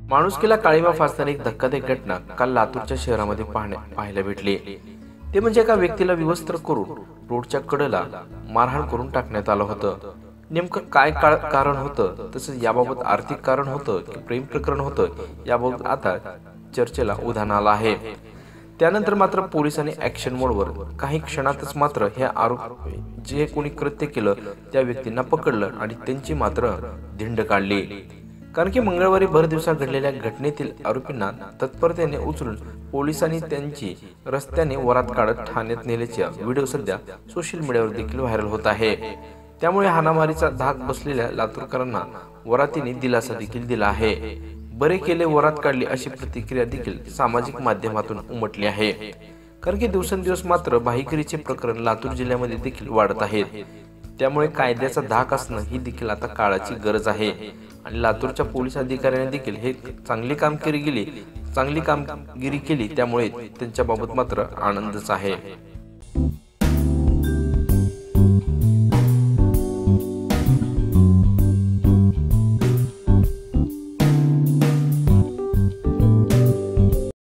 माणुसकीला काळीमा फासणारी एक धक्कादायक घटना काल लातूरच्या शहरामध्ये पाहायला भेटली। ते म्हणजे एका व्यक्तीला विवस्त्र करून रोडच्या कडेला मारहाण करून टाकण्यात आलं होतं। नेमकं काय कारण होतं, तसंच याबाबत आर्थिक कारण होतं की प्रेम प्रकरण होतं, याबाबत आता चर्चेला उधाण आलं आहे। त्यानंतर मात्र पोलिसांनी ऍक्शन मोडवर काही क्षणातच मात्र हे आरोप जे कोणी कृत्य केलं त्या व्यक्तींना पकडलं आणि त्यांची मात्र धिंड काढली। कारण की मंगळवारी भर दिवसा घडलेल्या घटनेतील आरोपींना तत्परतेने उचलून पोलिसांनी त्यांची रस्त्याने वरात काढत ठाण्यात नेल्याचा व्हिडिओ सध्या सोशल मीडियावर देखील व्हायरल होत आहे। त्यामुळे हाणामारीचा धाक बसलेल्या लातूरकरांना वरातीने दिलासा देखील दिला आहे। बरे केले, वरात काढली अशी प्रतिक्रिया देखील सामाजिक माध्यमातून उमटली आहे। कारण की दिवसेंदिवस मात्र भाईगिरीचे प्रकरण लातूर जिल्ह्यामध्ये देखील वाढत आहेत। त्यामुळे कायद्याचा धाक असणं ही देखील आता काळाची गरज आहे आणि लातूरच्या पोलीस अधिकाऱ्यांनी देखील हे चांगली कामगिरी केली, त्यामुळे त्यांच्या बाबत मात्र आनंदच आहे।